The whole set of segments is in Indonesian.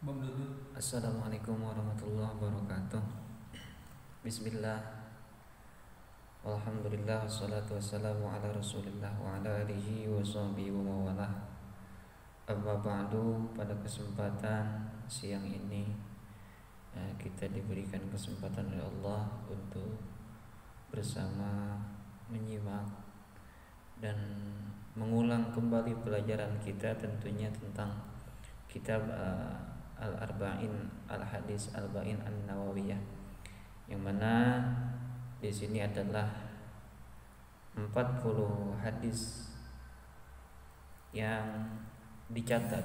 Assalamualaikum warahmatullahi wabarakatuh. Bismillah, walhamdulillah, wassalatu wassalamu ala rasulillah wa ala alihi wa sahbihi wa mawalah. Amma ba'du, pada kesempatan siang ini kita diberikan kesempatan oleh Allah untuk bersama menyimak dan mengulang kembali pelajaran kita, tentunya tentang kitab Al-Arba'in Al-Hadis Al-Ba'in An-Nawawiyah, yang mana di sini adalah 40 hadis yang dicatat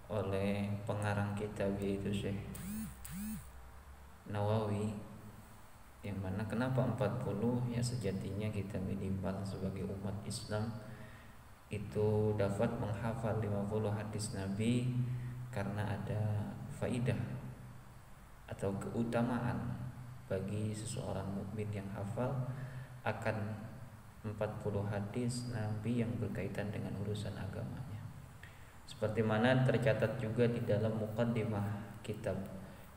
oleh pengarang kitab, yaitu Syekh Nawawi. Yang mana kenapa 40? Ya sejatinya kita minimal sebagai umat Islam itu dapat menghafal 50 hadis Nabi, karena ada faidah atau keutamaan bagi seseorang mukmin yang hafal akan 40 hadis Nabi yang berkaitan dengan urusan agamanya. Seperti mana tercatat juga di dalam muqaddimah kitab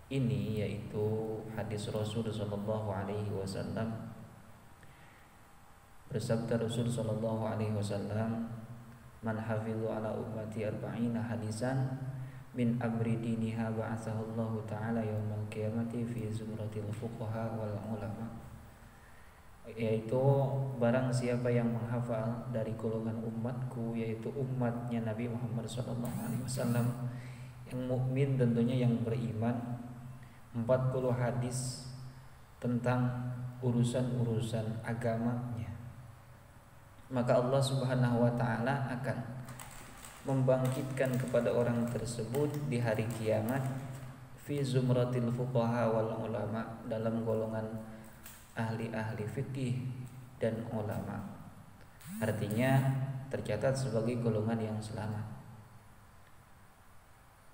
ini, yaitu hadis Rasul sallallahu alaihi wasallam. Bersabda Rasul sallallahu alaihi wasallam, "Man hafizu ala ummati arba'ina hadisan min amri diniha ba'athahullahu ta'ala yaumal qiyamati fi zumratil fuqaha wal ulama." Yaitu barang siapa yang menghafal dari golongan umatku, yaitu umatnya Nabi Muhammad SAW yang mukmin, tentunya yang beriman, 40 hadis tentang urusan-urusan agamanya, maka Allah Subhanahu wa ta'ala akan membangkitkan kepada orang tersebut di hari kiamat fi zumratil fuqaha wal ulama, dalam golongan ahli-ahli fikih dan ulama. Artinya tercatat sebagai golongan yang selamat.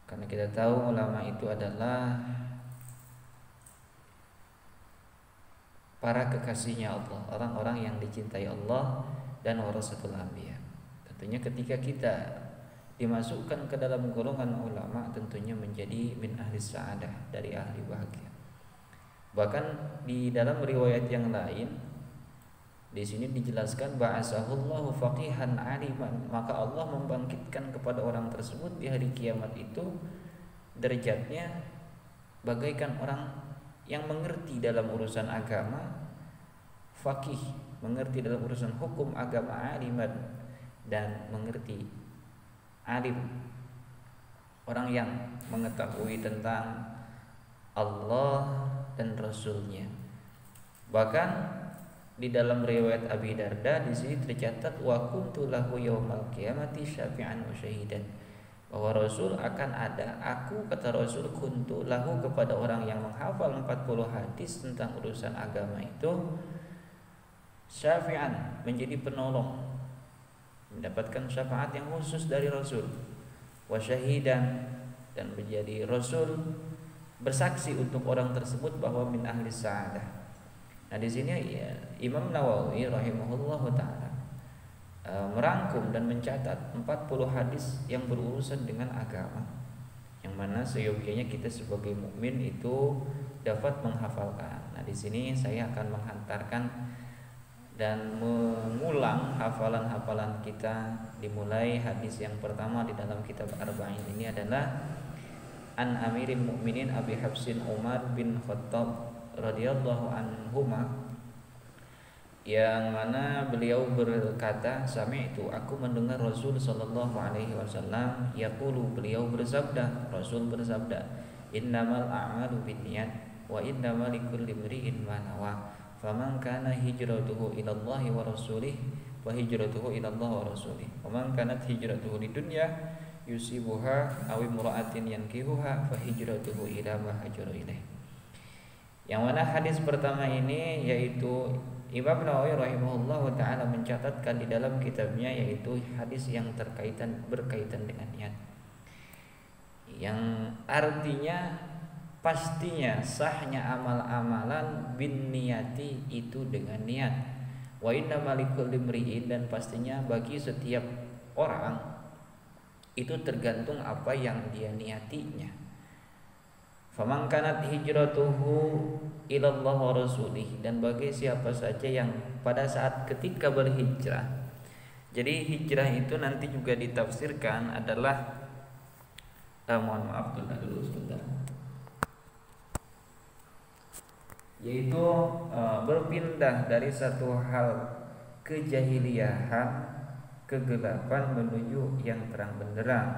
Karena kita tahu ulama itu adalah para kekasihnya Allah, orang-orang yang dicintai Allah dan warasatul anbiya. Tentunya ketika kita dimasukkan ke dalam golongan ulama, tentunya menjadi min ahli sa'adah, dari ahli bahagia. Bahkan di dalam riwayat yang lain, di sini dijelaskan ba'asahullahu faqihan aliman, maka Allah membangkitkan kepada orang tersebut di hari kiamat itu derajatnya bagaikan orang yang mengerti dalam urusan agama, faqih, mengerti dalam urusan hukum agama, aliman, dan mengerti, alim, orang yang mengetahui tentang Allah dan Rasulnya. Bahkan di dalam riwayat Abi Darda di sini tercatat wa kuntu lahu yaumal qiyamati syafi'an wa syahidan, bahwa Rasul akan ada, aku, kata Rasul, kuntu lahu, kepada orang yang menghafal 40 hadis tentang urusan agama itu, syafi'an, menjadi penolong, mendapatkan syafaat yang khusus dari Rasul, wa syahidan, dan menjadi Rasul bersaksi untuk orang tersebut bahwa min ahli sa'adah. Nah di sini ya, Imam Nawawi rahimahullah taala merangkum dan mencatat 40 hadis yang berurusan dengan agama, yang mana seyogianya kita sebagai mukmin itu dapat menghafalkan. Nah di sini saya akan menghantarkan dan mengulang hafalan-hafalan kita, dimulai hadis yang pertama di dalam kitab Arba'in ini adalah an Amiril Mukminin Abi Hafsin Umar bin Khattab radhiyallahu anhuma, yang mana beliau berkata, sami'tu, aku mendengar Rasul sallallahu alaihi wasallam yaqulu, beliau bersabda, Rasul bersabda, innamal a'malu binniyat wa innamal likulli imri'in ma nawa, faman kana hijratuhu ila Allah wa rasulih wa hijratuhu ila Allah wa rasulih, wa man kanat hijratuhu lidunya yusibuha aw imra'atin yankihuha fa hijratuhu ila ma hajara ilaih. Yang mana hadis pertama ini yaitu Imam Nawawi rahimahullah ta'ala mencatatkan di dalam kitabnya, yaitu hadis yang berkaitan dengan niat, yang artinya pastinya sahnya amal-amalan bin niyati, itu dengan niat. Wa inna malikul limri'in, dan pastinya bagi setiap orang itu tergantung apa yang dia niatinya. Faman kanat hijratuhu ilallah wa rasulih, dan bagi siapa saja yang pada saat ketika berhijrah. Jadi hijrah itu nanti juga ditafsirkan adalah mohon maaf dulu sebentar. Yaitu berpindah dari satu hal kejahiliahan, kegelapan menuju yang terang benderang,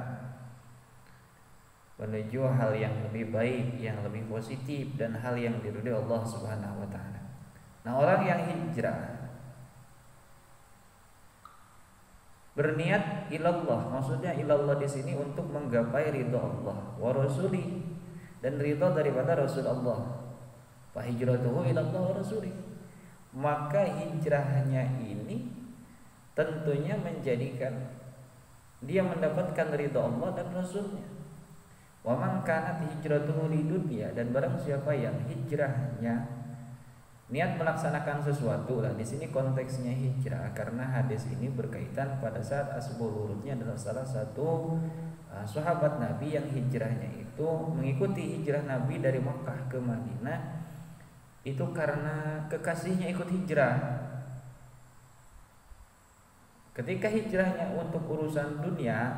menuju hal yang lebih baik, yang lebih positif, dan hal yang diridhai Allah Subhanahu wa taala. Nah, orang yang hijrah berniat ilallah, maksudnya ilallah di sini untuk menggapai ridha Allah wa rasuli, dan ridha daripada Rasul Allah. Fa hijratuhu ilallah wa rasuli. Maka hijrahnya ini tentunya menjadikan dia mendapatkan ridha Allah dan Rasulnya. Wa man kanat hijratuhu lidunya, dan barang siapa yang hijrahnya niat melaksanakan sesuatu, lah di sini konteksnya hijrah karena hadis ini berkaitan pada saat asbul urutnya adalah salah satu sahabat Nabi yang hijrahnya itu mengikuti hijrah Nabi dari Makkah ke Madinah itu karena kekasihnya ikut hijrah. Ketika hijrahnya untuk urusan dunia,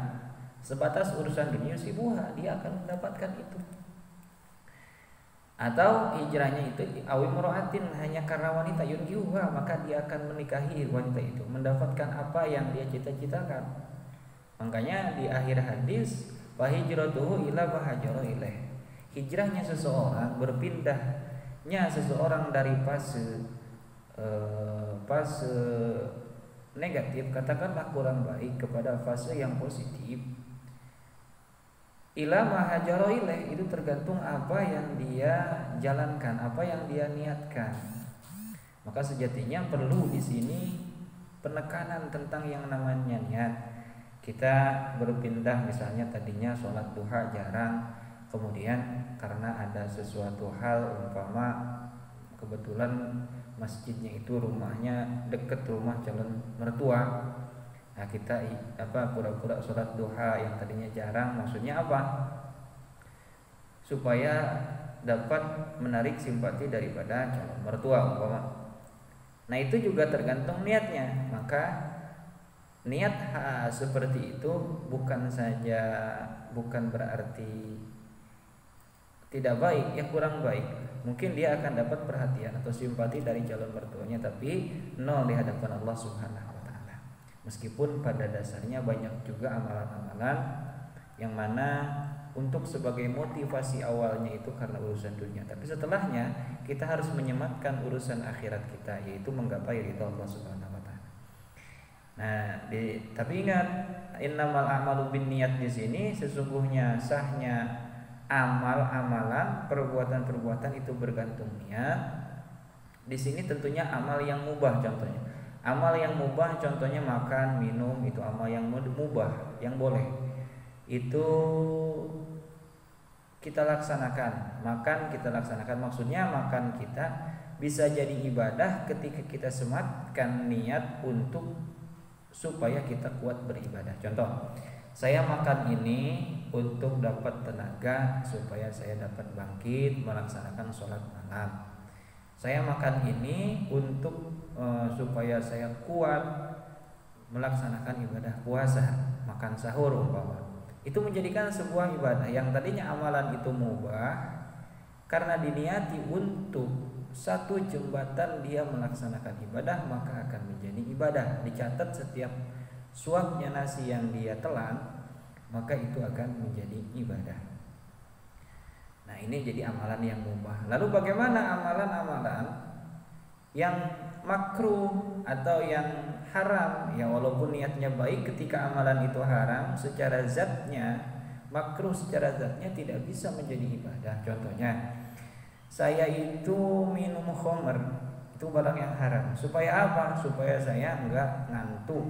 sebatas urusan dunia sibuha, dia akan mendapatkan itu. Atau hijrahnya itu awi muraatin, hanya karena wanita yunkihuha, maka dia akan menikahi wanita itu, mendapatkan apa yang dia cita-citakan. Makanya di akhir hadis, wa hijratuhu ila ma hajara ilaih. Hijrahnya seseorang, berpindahnya seseorang dari fase negatif, katakanlah kurang baik, kepada fase yang positif. Ila ma hajara ilaih, itu tergantung apa yang dia jalankan, apa yang dia niatkan. Maka sejatinya perlu di sini penekanan tentang yang namanya niat. Kita berpindah misalnya tadinya sholat duha jarang, kemudian karena ada sesuatu hal, umpama kebetulan masjidnya itu rumahnya deket rumah calon mertua. Nah, kita pura-pura sholat duha yang tadinya jarang, maksudnya apa? Supaya dapat menarik simpati daripada calon mertua umpama. Nah, itu juga tergantung niatnya. Maka niat seperti itu bukan berarti tidak baik, ya kurang baik. Mungkin dia akan dapat perhatian atau simpati dari calon mertuanya, tapi nol di hadapan Allah Subhanahu wa taala. Meskipun pada dasarnya banyak juga amalan-amalan yang mana untuk sebagai motivasi awalnya itu karena urusan dunia, tapi setelahnya kita harus menyematkan urusan akhirat kita, yaitu menggapai ridha Allah Subhanahu wa taala. Nah, tapi ingat, innamal a'malu binniyat di sini sesungguhnya sahnya amal-amalan, perbuatan-perbuatan itu bergantung niat. Di sini tentunya amal yang mubah contohnya. Amal yang mubah contohnya makan, minum, itu amal yang mubah, yang boleh. Itu kita laksanakan. Makan kita laksanakan, maksudnya makan kita bisa jadi ibadah ketika kita sematkan niat untuk supaya kita kuat beribadah. Contoh, saya makan ini untuk dapat tenaga supaya saya dapat bangkit melaksanakan sholat malam. Saya makan ini untuk supaya saya kuat melaksanakan ibadah puasa, makan sahur umpama. Itu menjadikan sebuah ibadah yang tadinya amalan itu mubah, karena diniati untuk satu jembatan dia melaksanakan ibadah, maka akan menjadi ibadah. Dicatat setiap suapnya nasi yang dia telan, maka itu akan menjadi ibadah. Nah, ini jadi amalan yang mubah. Lalu bagaimana amalan-amalan yang makruh atau yang haram? Ya, walaupun niatnya baik, ketika amalan itu haram secara zatnya, makruh secara zatnya, tidak bisa menjadi ibadah. Contohnya, saya itu minum khamr, itu barang yang haram. Supaya apa? Supaya saya enggak ngantuk,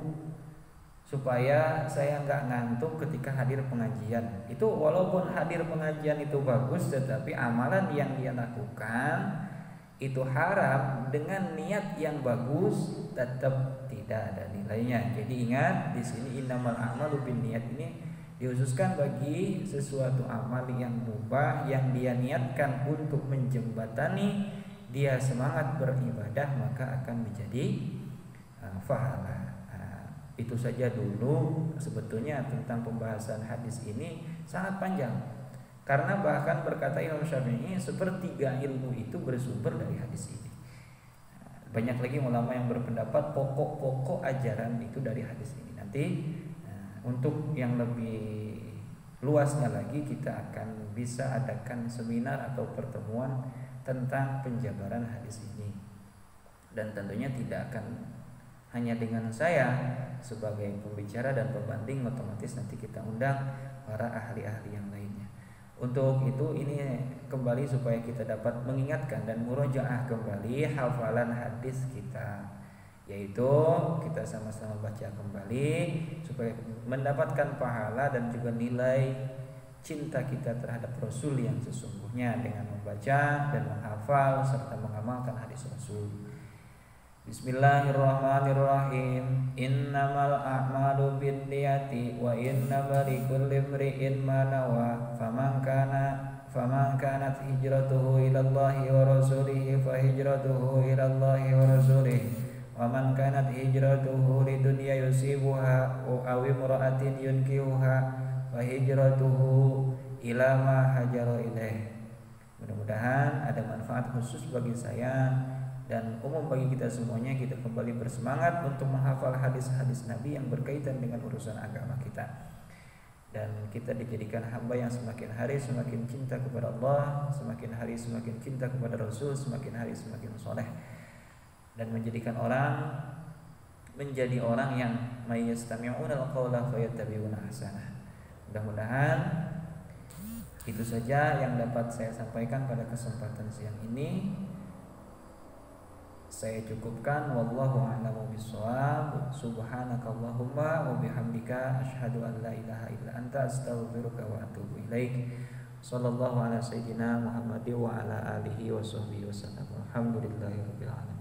supaya saya enggak ngantuk ketika hadir pengajian. Itu walaupun hadir pengajian itu bagus, tetapi amalan yang dia lakukan itu haram dengan niat yang bagus, tetap tidak ada nilainya. Jadi ingat, di sini innamal a'malu binniyat ini Dikhususkan bagi sesuatu amal yang mubah yang dia niatkan untuk menjembatani dia semangat beribadah, maka akan menjadi pahala. Itu saja dulu sebetulnya tentang pembahasan hadis ini sangat panjang. Karena bahkan berkata Imam Syafi'i, sepertiga ilmu itu bersumber dari hadis ini. Banyak lagi ulama yang berpendapat pokok-pokok ajaran itu dari hadis ini. Nanti untuk yang lebih luasnya lagi kita akan bisa adakan seminar atau pertemuan tentang penjabaran hadis ini. Dan tentunya tidak akan hanya dengan saya sebagai pembicara dan pembanding, otomatis nanti kita undang para ahli-ahli yang lainnya. Untuk itu ini kembali supaya kita dapat mengingatkan dan murojaah kembali hafalan hadis kita, yaitu kita sama-sama baca kembali supaya mendapatkan pahala dan juga nilai cinta kita terhadap Rasul yang sesungguhnya dengan membaca dan menghafal serta mengamalkan hadis Rasul. Bismillahirrahmanirrahim. Innamal a'malu binniyati wa innamal likulli imri'in ma nawa. Faman kanat hijratuhu ilallahi wa rasulihi fa hijratuhu ilallahi wa rasulihi. Wa man kanat hijratuhu lidunya yusibuha aw imra'atin yunkihuha fa hijratuhu ila ma hajara ilaih. Mudah-mudahan ada manfaat khusus bagi saya dan umum bagi kita semuanya. Kita kembali bersemangat untuk menghafal hadis-hadis Nabi yang berkaitan dengan urusan agama kita, dan kita dijadikan hamba yang semakin hari semakin cinta kepada Allah, semakin hari semakin cinta kepada Rasul, semakin hari semakin soleh, dan menjadi orang yang may yastami'una al-qawla fayattabi'una ahsanah. Mudah-mudahan itu saja yang dapat saya sampaikan pada kesempatan siang ini. Saya cukupkan, wallahu a'lamu bissawab. Subhanakallahumma wa bihamdika asyhadu an la ilaha illa anta astaghfiruka wa atubu ilaik. Sallallahu ala sayyidina Muhammad wa ala alihi wa sahbihi wasallam. Alhamdulillahirabbil alamin.